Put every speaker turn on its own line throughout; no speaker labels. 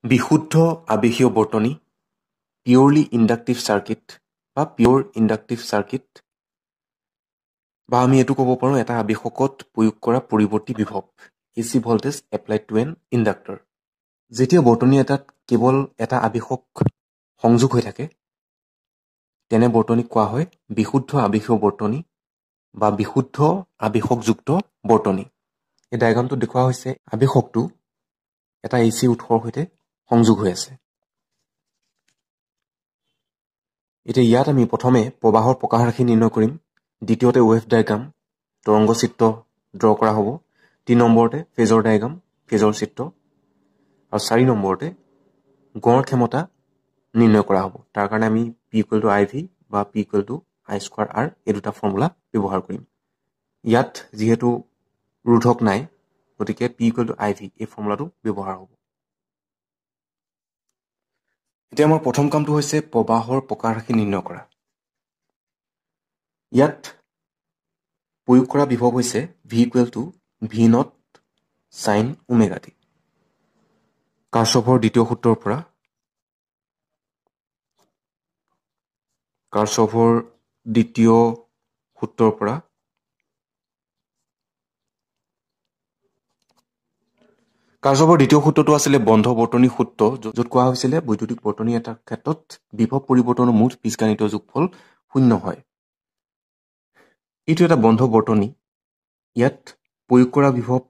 বিশুদ্ধ আবেশীয় বৰ্তনী পিউৰলি ইণ্ডাকটিভ চাৰ্কিট বা পিউৰ ইণ্ডাকটিভ চাৰ্কিট বা আমি এইটো ক'ব পাৰোঁ এটা আবেশকত প্ৰয়োগ কৰা পৰিৱৰ্তী বিভৱ AC voltage applied to an inductor. যেতিয়া বৰ্তনী এটাত কেৱল এটা আবেশক সংযোগ হৈ থাকে তেনে বৰ্তনীক কোৱা হয় বিশুদ্ধ আবেশীয় বৰ্তনী বা বিশুদ্ধ আবেশকযুক্ত বৰ্তনী। এই ডায়েগ্ৰামটোত দেখুওৱা হৈছে আবেশকটো এটা AC উৎসৰ সৈতে সংযোগ হৈ আছে। এতিয়া ইয়াত আমি প্ৰথমে প্ৰবাহৰ প্ৰকাশ ৰাশি নিৰ্ণয় কৰিম, দ্বিতীয়তে ৱেভ ডায়েগ্ৰাম তৰংগ চিত্ৰ ড্ৰ কৰা হ'ব, 3 নম্বৰতে ফেজৰ ডায়েগ্ৰাম ফেজৰ চিত্ৰ আৰু 4 নম্বৰতে গড় ক্ষমতা নিৰ্ণয় কৰা হ'ব। তাৰ কাৰণে আমি P = IV বা P = I²R এই দুটা ফৰ্মুলা ব্যৱহাৰ কৰিম। ইয়াত যিহেতু ৰোধক নাই গতিকে P = IV এই ফৰ্মুলাটো ব্যৱহাৰ হ'ব। এতিয়া আমাৰ প্ৰথম কামটো হৈছে প্ৰবাহৰ প্ৰকাশ ৰাশি নিৰ্ণয় কৰা। ইয়াত প্ৰয়োগ কৰা বিভৱ হৈছে V = V0 sin ω t। কাৰ্চফৰ দ্বিতীয় সূত্ৰৰ পৰা কাৰ্চফৰ দ্বিতীয় সূত্ৰটো আছিলে বন্ধ বৰ্তনী সূত্ৰ, য'ত কোৱা হৈছিলে বৈদ্যুতিক বৰ্তনী এটাৰ ক্ষেত্ৰত বিভৱ পৰিৱৰ্তনৰ মুঠ বীজগণিত যোগফল 0 হয়। এইটো এটা বন্ধ বৰ্তনী। ইয়াত প্ৰয়োগ কৰা বিভৱ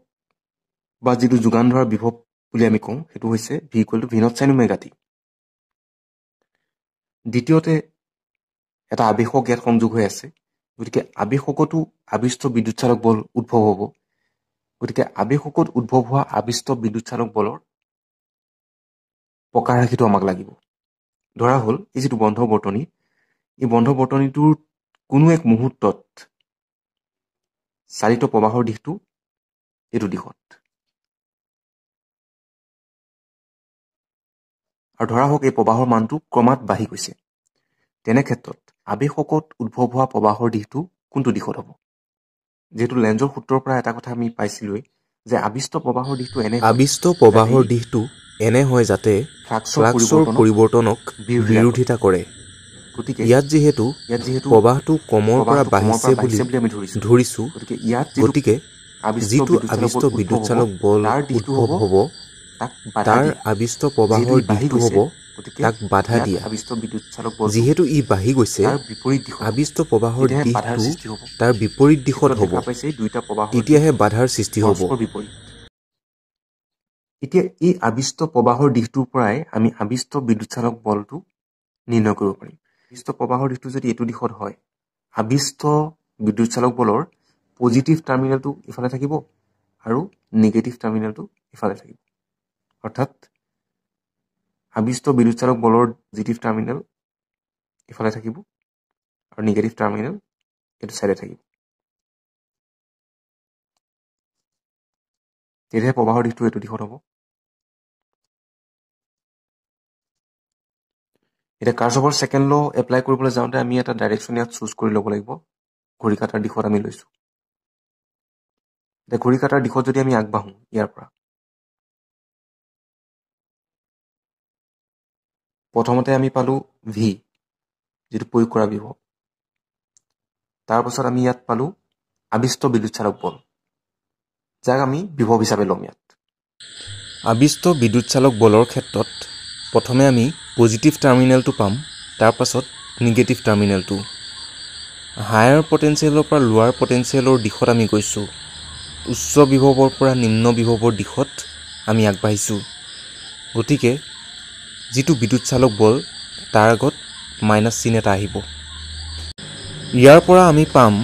বা যিটো যোগান ধৰা বিভৱ বুলি আমি কওঁ সেইটো হৈছে V = V0 sin ω t। দ্বিতীয়তে এটা আবেশক ইয়াত সংযোগ হৈ আছে, গতিকে আবেশকতো আবিষ্ট বিদ্যুৎ চালক বল উদ্ভৱ হ'ব। গতিকে আবেশকত উদ্ভৱ হোৱা আবিষ্ট বিদ্যুৎ চালক বলৰ প্ৰকাশ ৰাশিটো আমাক লাগিব। ধৰা হ'ল এই যিটো বন্ধ বৰ্তনী, এই বন্ধ বৰ্তনীটোৰ কোনো এক মুহূৰ্তত চালিত প্ৰবাহৰ দিশটো এইটো দিশত, আৰু ধৰা হওক এই প্ৰবাহৰ মানটো ক্ৰমাৎ বাঢ়ি গৈছে। তেনে ক্ষেত্ৰত আবেশকত উদ্ভৱ হোৱা প্ৰবাহৰ দিশটো কোনটো দিশত হ'ব? যিহেতু লেঞ্জৰ সূত্ৰৰ পৰা এটা কথা আমি পাইছিলোৱেই যে আবিষ্ট প্ৰবাহৰ দিশটো এনে হয় যাতে ফ্লাক্সৰ পৰিৱৰ্তনক বিৰোধিতা কৰে। গতিকে ইয়াত যিহেতু প্ৰবাহটো কমৰ পৰা বাঢ়িছে বুলি আমি ধৰিছোঁ, গতিকে যিটো আবিষ্ট বিদ্যুৎ চালক বল উদ্ভৱ হ'ব তাৰ আবিষ্ট প্ৰবাহৰ দিশটো হ'ব তাক বাধা দিয়া। যিহেতু ই বাঢ়ি গৈছে, আবিষ্ট প্ৰবাহৰ দিশটো তাৰ বিপৰীত দিশত হ'ব, তেতিয়াহে বাধাৰ সৃষ্টি হ'ব। এতিয়া এই আবিষ্ট প্ৰবাহৰ দিশটোৰ পৰাই আমি আবিষ্ট বিদ্যুৎ চালক বলটো নিৰ্ণয় কৰিব পাৰিম। আবিষ্ট প্ৰবাহৰ দিশটো যদি এইটো দিশত হয়, আবিষ্ট বিদ্যুৎ চালক বলৰ পজিটিভ টাৰ্মিনেলটো ইফালে থাকিব আৰু নিগেটিভ টাৰ্মিনেলটো ইফালে থাকিব। অৰ্থাৎ আবিষ্ট বিদ্যুৎ চালক বলৰ পজিটিভ টাৰ্মিনেল ইফালে থাকিব আৰু নিগেটিভ টাৰ্মিনেল এইটো চাইডে থাকিব। তেতিয়াহে প্ৰবাহৰ দিশটো এইটো দিশত হ'ব। এতিয়া কাৰ্চফৰ ছেকেণ্ড ল এপ্লাই কৰিবলৈ যাওঁতে আমি এটা ডাইৰেকশ্যন ইয়াত চুজ কৰি ল'ব লাগিব। ঘড়ী কাটাৰ দিশত আমি লৈছোঁ। এতিয়া ঘড়ী কাটাৰ দিশত যদি আমি আগবাঢ়োঁ ইয়াৰ পৰা, প্ৰথমতে আমি পালোঁ V যিটো প্ৰয়োগ কৰা বিভৱ। তাৰপাছত আমি ইয়াত পালোঁ আবিষ্ট বিদ্যুৎ চালক বল, যাক আমি বিভৱ হিচাপে ল'ম। ইয়াত আবিষ্ট বিদ্যুৎ চালক বলৰ ক্ষেত্ৰত প্ৰথমে আমি পজিটিভ টাৰ্মিনেলটো পাম, তাৰপাছত নিগেটিভ টাৰ্মিনেলটো। হায়াৰ পটেঞ্চিয়েলৰ পৰা লোৱাৰ পটেঞ্চিয়েলৰ দিশত আমি গৈছোঁ, উচ্চ বিভৱৰ পৰা নিম্ন বিভৱৰ দিশত আমি আগবাঢ়িছোঁ। গতিকে যিটো বিদ্যুৎ চালক বল তাৰ আগত মাইনাছ চিন এটা আহিব। ইয়াৰ পৰা আমি পাম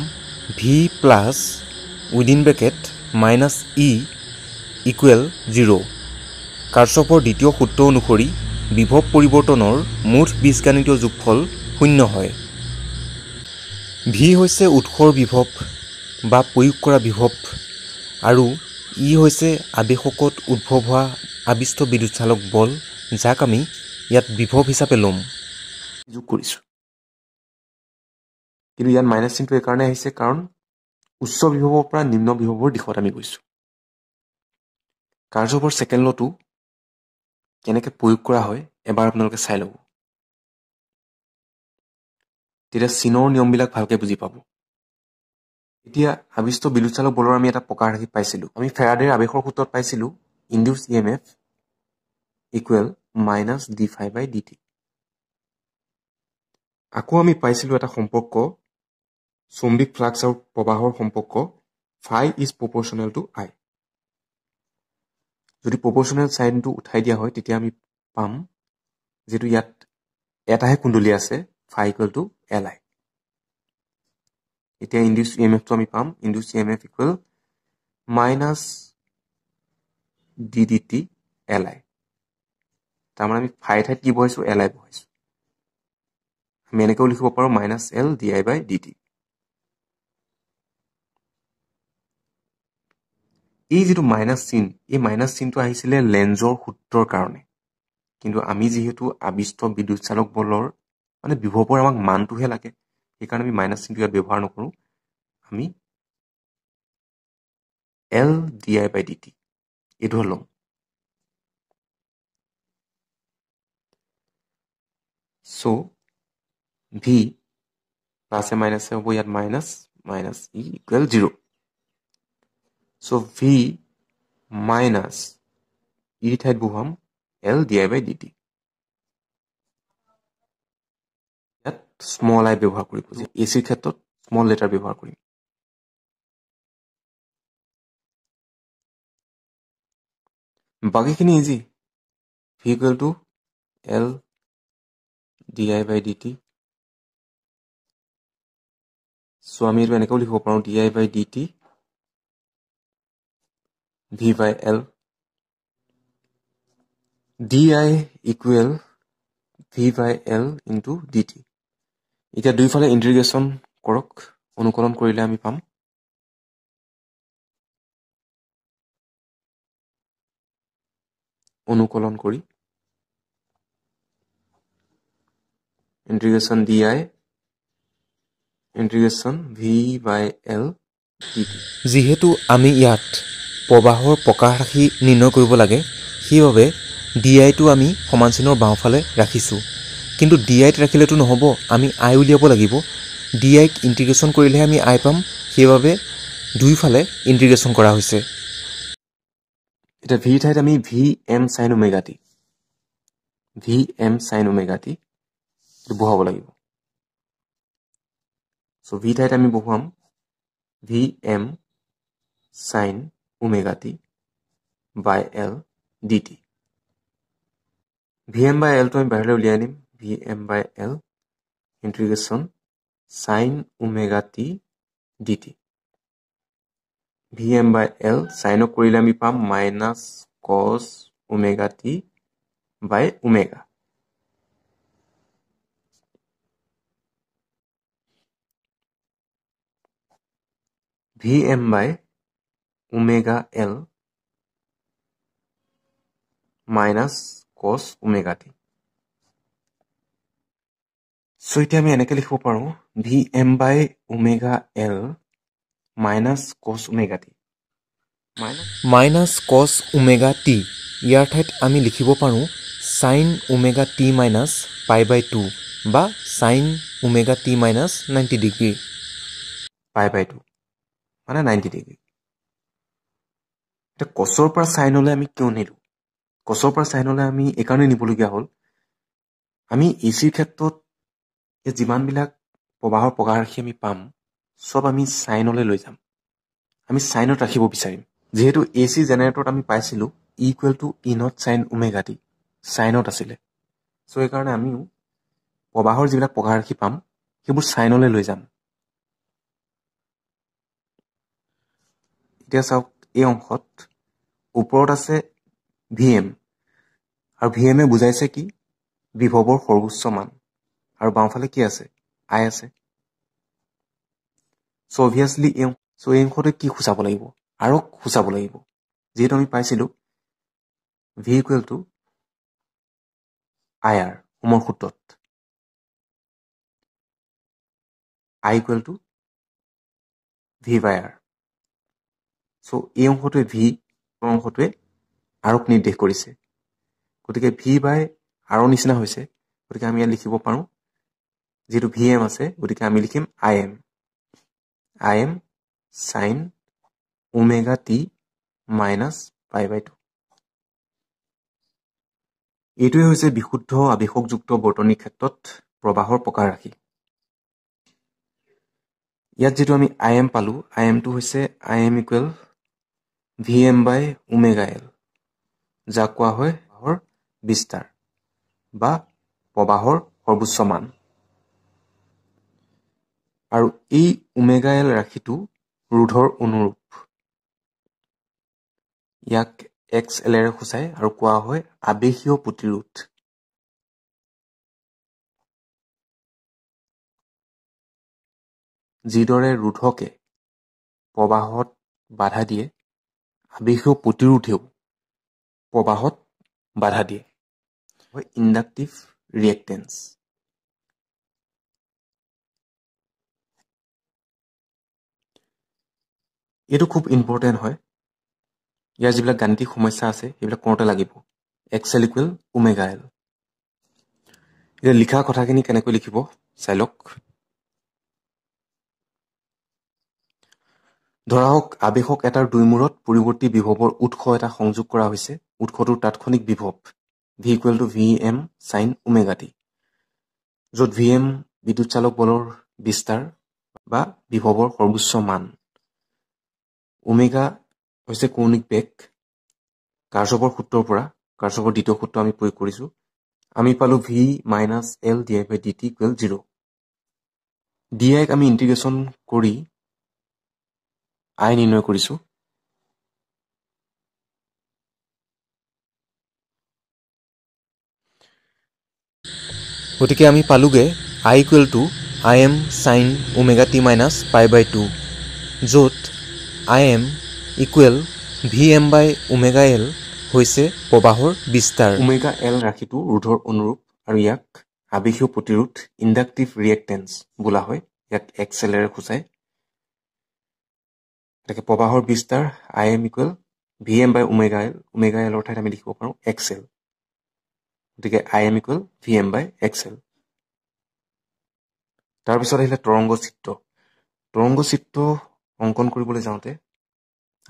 V plus within bracket minus E equal 0। কাৰ্চফৰ দ্বিতীয় সূত্ৰ অনুসৰি বিভৱ পৰিৱৰ্তনৰ মুঠ বীজগণিতীয় যোগফল 0 হয়। V হৈছে উৎসৰ বিভৱ বা প্ৰয়োগ কৰা বিভৱ আৰু E হৈছে আবেশকত উদ্ভৱ হোৱা আবিষ্ট বিদ্যুৎ চালক বল, যাক আমি ইয়াত বিভৱ হিচাপে ল'ম। যোগ কৰিছোঁ, কিন্তু ইয়াত মাইনাছ চিনটো এইকাৰণে আহিছে কাৰণ উচ্চ বিভৱৰ পৰা নিম্ন বিভৱৰ দিশত আমি গৈছোঁ। কাৰ্চফৰ ছেকেণ্ড লটো কেনেকৈ প্ৰয়োগ কৰা হয় এবাৰ আপোনালোকে চাই ল'ব। তেতিয়া চিনৰ নিয়মবিলাক ভালকৈ বুজি পাব। এতিয়া আবিষ্ট বিদ্যুৎ চালক বলৰ আমি এটা প্ৰকাৰ ৰাশি পাইছিলোঁ। আমি ফেৰাডেৰ আৱেশৰ সূত্ৰত পাইছিলোঁ ইনডিউচ EMF ইকুৱেল মাইনাছ d∅/dt। আকৌ আমি পাইছিলোঁ এটা সম্পৰ্ক চৌম্বিক ফ্লাক্স আৰু প্ৰবাহৰ সম্পৰ্ক phi is proportional to I। যদি প্ৰপৰ্চনেল চাইনটো উঠাই দিয়া হয় তেতিয়া আমি পাম যিটো ইয়াত এটাহে কুণ্ডলী আছে phi equal to Li। এতিয়া ইনডিউচ EMFটো আমি পাম ইনডিউচ EMF equal minus d/dt Li। তাৰমানে আমি phi ঠাইত কি বহাইছোঁ Li বহাইছোঁ। আমি এনেকৈও লিখিব পাৰোঁ মাইনাছ L di/dt। এই যিটো মাইনাছ চিন এই মাইনাছ চিনটো আহিছিলে লেঞ্জৰ সূত্ৰৰ কাৰণে, কিন্তু আমি যিহেতু আবিষ্ট বিদ্যুৎ চালক বলৰ মানে বিভৱৰ আমাক মানটোহে লাগে, সেইকাৰণে আমি মাইনাছ চিনটো ইয়াত ব্যৱহাৰ নকৰোঁ। আমি L di/dt এইটো ল'ম। চ' V প্লাছে মাইনাছে হ'ব ইয়াত মাইনাছ মাইনাছ ই ইকুৱেল 0। চ' V মাইনাছ ই ঠাইত বহুৱাম L di/dt। ইয়াত স্মল আই ব্যৱহাৰ কৰিব, এচিৰ ক্ষেত্ৰত স্মল লেটাৰ ব্যৱহাৰ কৰিম। বাকীখিনি easy. V equal two L di/dt। চ' আমি এইটো এনেকৈও লিখিব পাৰোঁ di/dt V/L। di equal V/L into dt। এতিয়া দুইফালে ইণ্টিগ্ৰেশ্যন কৰক, অনুকলন কৰিলে আমি পাম অনুকলন কৰি integration di integration V/L dt। যিহেতু আমি ইয়াত প্ৰবাহৰ প্ৰকাশ ৰাশি নিৰ্ণয় কৰিব লাগে, সেইবাবে diটো আমি সমান চিনৰ বাওঁফালে ৰাখিছোঁ। কিন্তু diত ৰাখিলেতো নহ'ব, আমি I উলিয়াব লাগিব। diক ইণ্টিগ্ৰেশ্যন কৰিলেহে আমি I পাম, সেইবাবে দুইফালে ইণ্টিগ্ৰেশ্যন কৰা হৈছে। এতিয়া V ঠাইত আমি Vm sin omega t Vm sin omega t বহাব লাগিব। চ' V ঠাইত আমি বহুৱাম Vm sin omega t by L dt। Vm by L টো আমি বাহিৰলৈ উলিয়াই আনিম। Vm by L integration sin omega t dt। Vm by L চাইনক কৰিলে আমি পাম minus cos omega t by omega। Vm by omega L minus cos omega t। চ' এতিয়া আমি এনেকৈ লিখিব পাৰোঁ Vm by omega L minus cos omega t minus cos omega t। ইয়াৰ ঠাইত আমি লিখিব পাৰোঁ sin omega t minus pi/2 বা sin omega t minus 90 degree. pi/2 মানে 90 ডিগ্ৰী। এতিয়া কছৰ পৰা চাইনলৈ আমি কিয় নিলোঁ? কছৰ পৰা চাইনলৈ আমি এইকাৰণে নিবলগীয়া হ'ল, আমি এচিৰ ক্ষেত্ৰত যিমানবিলাক প্ৰবাহৰ প্ৰকাশ ৰাশি আমি পাম চব আমি চাইনলৈ লৈ যাম, আমি চাইনত ৰাখিব বিচাৰিম। যিহেতু এচি জেনেৰেটৰত আমি পাইছিলোঁ equal to E naught sine omega t, চাইনত আছিলে। চ' সেইকাৰণে আমিও প্ৰবাহৰ যিবিলাক প্ৰকাশ ৰাশি পাম সেইবোৰ চাইনলৈ লৈ যাম। এতিয়া চাওক এই অংশত ওপৰত আছে Vm আৰু Vm বুজাইছে কি বিভৱৰ সৰ্বোচ্চ মান, আৰু বাওঁফালে কি আছে I আছে। চ' অভিয়াছলি এই অংশতে কি সূচাব লাগিব আৰু সূচাব লাগিব, যিহেতু আমি পাইছিলোঁ V ইকুৱেল টু IR ওমৰ সূত্ৰত I ইকুৱেল টু V/R। চ' এই অংশটোৱে V অংশটোৱে আৰক নিৰ্দেশ কৰিছে, গতিকে ভি বাই আৰৰ নিচিনা হৈছে গতিকে আমি ইয়াত লিখিব পাৰোঁ যেহেতু vm আছে গতিকে আমি লিখিম im sin omega t minus pi by 2 এইটোৱে হৈছে বিশুদ্ধ আবেশকযুক্ত বৰ্তনীৰ ক্ষেত্ৰত প্ৰবাহৰ প্ৰকাৰ ৰাশি ইয়াত যেটো আমি im পালো im টো হৈছে im equal vm by omega l যাক কোৱা হয় প্ৰবাহৰ বিস্তাৰ বা প্ৰবাহৰ সৰ্বোচ্চ মান আৰু এই ওমেগা এল ৰাশিটো ৰোধৰ অনুৰূপ ইয়াক xl এৰে সূচায় আৰু কোৱা হয় আবেশীয় প্ৰতিৰোধ যিদৰে ৰোধকে প্ৰবাহত বাধা দিয়ে আবেশীয় প্ৰতিৰোধেও প্ৰবাহত বাধা দিয়ে হয় ইন্ডাকটিভ ৰিয়েক্টেন্স এইটো খুব ইম্পৰ্টেন্ট হয় ইয়াৰ যিবিলাক গাণিতিক সমস্যা আছে এইবিলাক কৰোঁতে লাগিব xl equal omega l এই লিখা কথাখিনি কেনেকৈ লিখিব চাই লওক ধৰা হওক আবেশক এটাৰ দুই মূৰত পৰিৱৰ্তী বিভৱৰ উৎস এটা সংযোগ কৰা হৈছে উৎসটোৰ তাৎক্ষণিক বিভৱ v equal to vm sin omega t য'ত vm বিদ্যুৎ চালক বলৰ বিস্তাৰ বা বিভৱৰ সৰ্বোচ্চ মান ওমেগা হৈছে কৌণিক বেগ কাৰ্চফৰ সূত্ৰৰ পৰা কাৰ্চফৰ দ্বিতীয় সূত্ৰ আমি প্ৰয়োগ কৰিছো আমি পালো v minus l divided by dt equal 0 di ক আমি ইন্টিগ্ৰেশন কৰি i নিৰ্ণয় কৰিছো গতিকে আমি পালোগে i equal to im sin omega t minus pi by 2 য'ত im equal vm by omega l হৈছে প্ৰবাহৰ বিস্তাৰ ওমেগা l ৰাশিটো ৰোধৰ অনুৰূপ আৰু ইয়াক আবেশীয় প্ৰতিৰোধ ইন্ডাকটিভ ৰিয়েক্টেন্স বোলা হয় ইয়াক xl এৰে সূচায় তাকে প্ৰবাহৰ বিস্তাৰ im equal vm by omega l অৰ্থাৎ আমি লিখিব পাৰোঁ xl গতিকে im equal vm by xl তাৰ পিছত আহিলে তৰংগ চিত্ৰ অংকন কৰিবলৈ যাওঁতে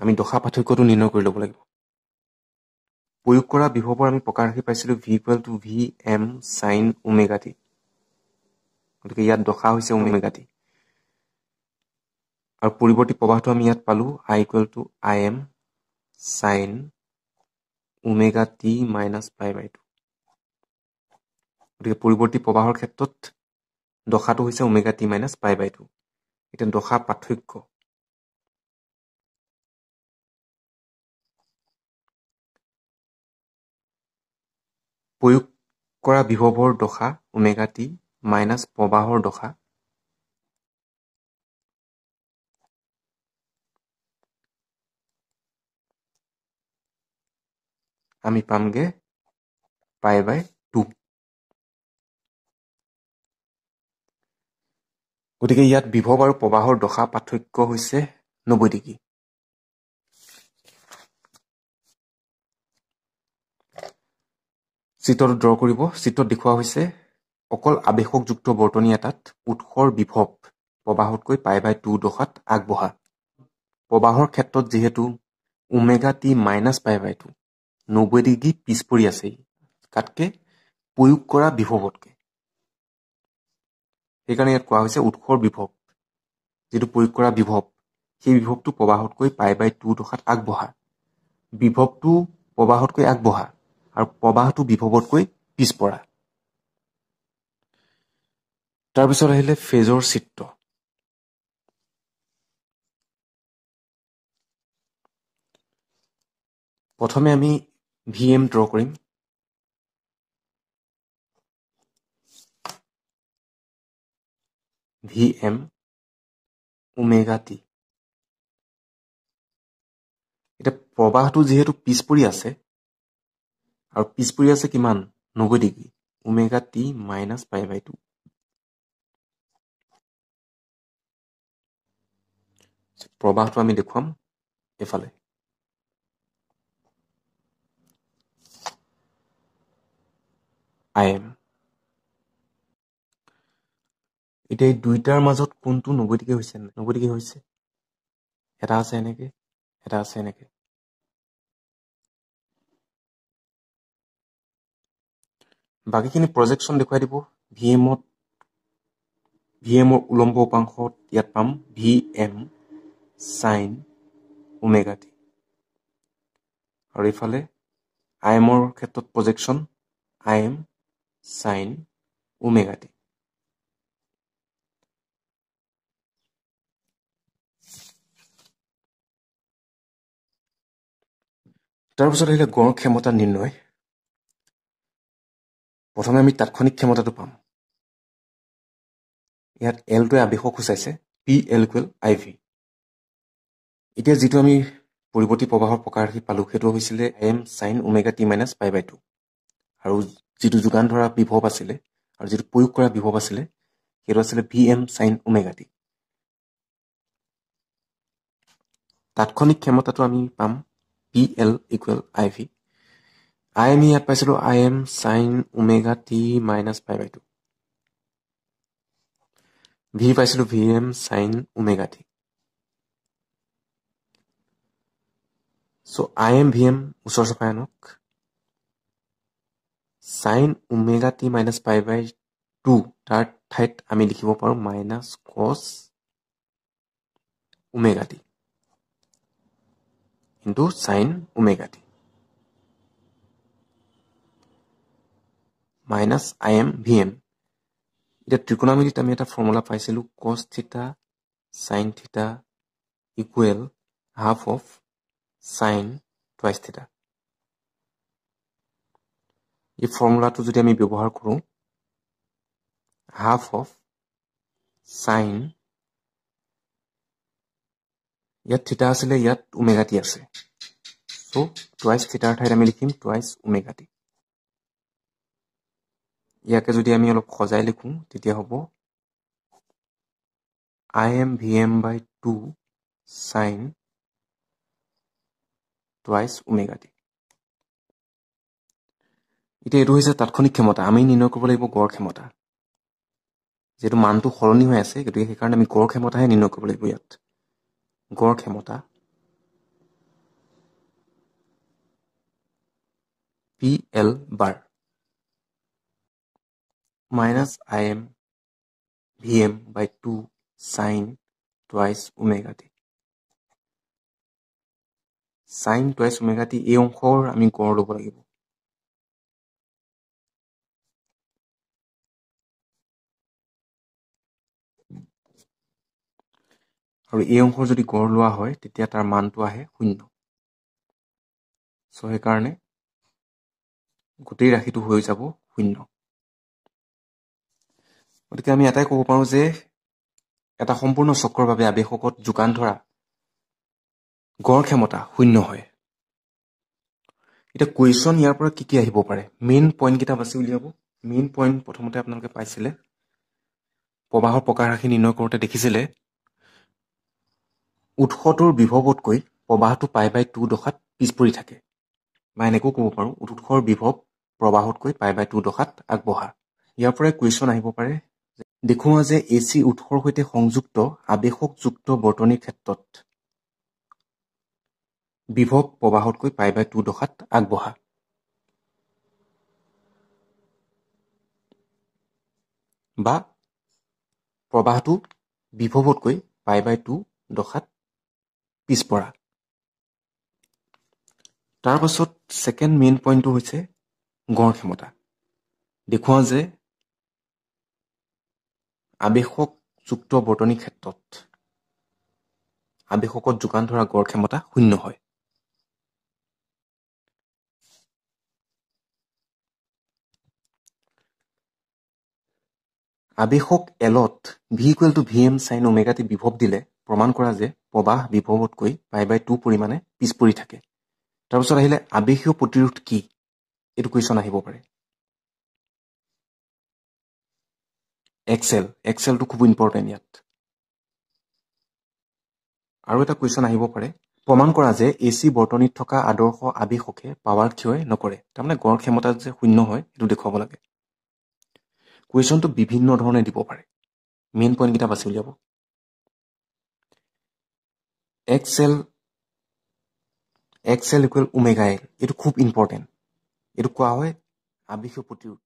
আমি দশা পাৰ্থক্যটো নিৰ্ণয় কৰি ল'ব লাগিব প্ৰয়োগ কৰা বিভৱৰ আমি প্ৰকাৰ ৰাশি পাইছিলো v equal to vm sin omega t গতিকে ইয়াত দশা হৈছে omega t আৰু পৰিৱৰ্তী প্ৰবাহটো আমি ইয়াত পালো i equal to im sin omega t minus pi by 2 গতিকে পৰিৱৰ্তী প্ৰবাহৰ ক্ষেত্ৰত দশাটো হৈছে omega t minus pi by 2 এটা দশা পাৰ্থক্য প্ৰয়োগ কৰা বিভৱৰ দশা omega t minus প্ৰবাহৰ দশা আমি পামগে pi by 2 গতিকে ইয়াত বিভৱ আৰু প্ৰবাহৰ দশা পাৰ্থক্য হৈছে 90 ডিগ্ৰী চিত্ৰটো ড্ৰ কৰিব চিত্ৰত দেখুওৱা হৈছে অকল আবেশকযুক্ত বৰ্তনী এটাত উৎসৰ বিভৱ প্ৰবাহতকৈ পাই বাই 2 দশাত আগবঢ়া প্ৰবাহৰ ক্ষেত্ৰত যেহেতু omega t minus pi by 2 90 degree পিছ পৰি আছে কাটকে প্ৰয়োগ কৰা বিভৱতকৈ সেইকাৰণে ইয়াত কোৱা হৈছে উৎসৰ বিভৱ যেটো প্ৰয়োগ কৰা বিভৱ সেই বিভৱটো প্ৰবাহতকৈ পাই বাই 2 দশাত আগবঢ়া বিভৱটো প্ৰবাহতকৈ আগবঢ়া আৰু প্ৰবাহটো বিভৱতকৈ পিছপৰা তাৰ পিছত আহিলে ফেজৰ চিত্ৰ প্ৰথমে আমি vm ড্ৰ কৰিম vm omega t এটা প্ৰবাহটো যেহেতু পিছপৰি আছে আৰু পিছপৰি আছে কিমান 90 degree omega t minus pi by 2 প্ৰবাহটো আমি দেখুৱাম এফালে Im এতিয়া এই দুইটাৰ মাজত কোনটো 90 ডিগ্ৰী হৈছে 90 ডিগ্ৰী হৈছে এটা আছে এনেকে এটা আছে এনেকে বাকিখিনি প্ৰজেকশ্যন দেখুৱাই দিব ভিএমৰ উলম্ব উপাংশত ইয়াত পাম ভিএম সাইন ওমেগা টি আৰু ইফালে আইএমৰ ক্ষেত্ৰত projection IM sine omega t তাৰপিছত আহিলে গড় ক্ষমতা নিৰ্ণয় প্ৰথমে আমি তাৎক্ষণিক ক্ষমতাটো পাম ইয়াত এলটোৱে আবেশক সূচাইছে P L equal I V এতিয়া যিটো আমি পৰিৱৰ্তী প্ৰবাহৰ প্ৰকাৰ ৰাশি পালোঁ সেইটো হৈছিলে M sine omega t minus pi by 2 আৰু যিটো যোগান ধৰা বিভৱ আছিলে আৰু যিটো প্ৰয়োগ কৰা বিভৱ আছিলে সেইটো আছিলে V M sine omega t তাৎক্ষণিক ক্ষমতাটো আমি পাম P L equal I V I আমি ইয়াত পাইছিলোঁ I M sine omega t minus pi by 2 V পাইছিলোঁ V M sine omega t so' I M V M ওচৰ চপাই আনক sign omega t minus pi by 2 তাৰ ঠাইত আমি লিখিব পাৰোঁ minus cos omega t into sine omega t minus I M V M এতিয়া ত্ৰিকোণমিতিত আমি এটা ফৰ্মুলা পাইছিলোঁ কছ theta sine theta equal half of sign twice থিটা এই ফৰ্মুলাটো যদি আমি ব্যৱহাৰ কৰোঁ হাফ অফ সাইন ইয়াত থিটা আছিলে ইয়াত ওমেগা টি আছে চ' টুৱাইচ থিটাৰ ঠাইত আমি লিখিম টুৱাইচ ওমেগা টি ইয়াকে যদি আমি অলপ সজাই লিখোঁ তেতিয়া হ'ব I M V M by 2 sine twice omega t এতিয়া এইটো হৈছে তাৎক্ষণিক ক্ষমতা আমি নিৰ্ণয় কৰিব লাগিব গড় ক্ষমতা যিহেতু মানটো সলনি হৈ আছে গতিকে সেইকাৰণে আমি গড় ক্ষমতাহে নিৰ্ণয় কৰিব লাগিব ইয়াত গড় ক্ষমতা P L bar minus I M V M by 2 sine twice omega t sine twice omega t এই অংশৰ আমি গড় ল'ব লাগিব আৰু এই অংশৰ যদি গড় লোৱা হয় তেতিয়া তাৰ মানটো আহে 0 চ' সেইকাৰণে গোটেই ৰাশিটো হৈ যাব 0 গতিকে আমি এটাই ক'ব পাৰোঁ যে এটা সম্পূৰ্ণ চক্ৰৰ বাবে আবেশকত যোগান ধৰা গড় ক্ষমতা 0 হয় এতিয়া কুৱেশ্যন ইয়াৰ পৰা কি আহিব পাৰে মেইন পইণ্টকেইটা বাছি উলিয়াব মেইন পইণ্ট প্ৰথমতে আপোনালোকে পাইছিলে প্ৰবাহৰ প্ৰকাৰ ৰাশি নিৰ্ণয় কৰোঁতে দেখিছিলে উৎসটোৰ বিভৱতকৈ প্ৰবাহটো পাই বাই 2 দশাত পিছ পৰি থাকে বা এনেকৈও ক'ব পাৰোঁ উৎসৰ বিভৱ প্ৰবাহতকৈ পাই বাই 2 দশাত আগবঢ়া ইয়াৰ পৰাই কুৱেশ্যন আহিব পাৰে দেখুওৱা যে এচি উৎসৰ সৈতে সংযুক্ত আবেশকযুক্ত বৰ্তনীৰ ক্ষেত্ৰত বিভৱ প্ৰবাহতকৈ পাই বাই 2 দশাত আগবঢ়া বা প্ৰবাহটো বিভৱতকৈ পাই বাই 2 দশাত পিছপৰা তাৰ পাছত সেকেন্ড মেইন পইণ্টটো হৈছে গড় ক্ষমতা দেখুওৱা যে আবেশকযুক্ত বৰ্তনীৰ ক্ষেত্ৰত আবেশকত যোগান ধৰা গড় ক্ষমতা 0 হয় আবেশক এলত V equal to V M sine omega t বিভৱ দিলে প্ৰমাণ কৰা যে প্ৰবাহ বিভৱতকৈ পাই বাই 2 পৰিমাণে পিছ পৰি থাকে তাৰপিছত আহিলে আবেশীয় প্ৰতিৰোধ কি এইটো কুৱেশ্যন আহিব পাৰে এক্সেলটো খুব ইম্পৰ্টেণ্ট ইয়াত আৰু এটা কুৱেশ্যন আহিব পাৰে প্ৰমাণ কৰা যে এচি বৰ্তনীত থকা আদৰ্শ আবেশকে পাৱাৰ ক্ষয় নকৰে তাৰমানে গড় ক্ষমতা যে 0 হয় এইটো দেখুৱাব লাগে কুৱেশ্যনটো বিভিন্ন ধৰণে দিব পাৰে মেইন পইণ্টকেইটা বাছি উলিয়াব XL ইকুৱেল ওমেগা এল এইটো খুব ইম্পৰ্টেণ্ট এইটো কোৱা হয় আবেশীয় প্ৰতিৰোধ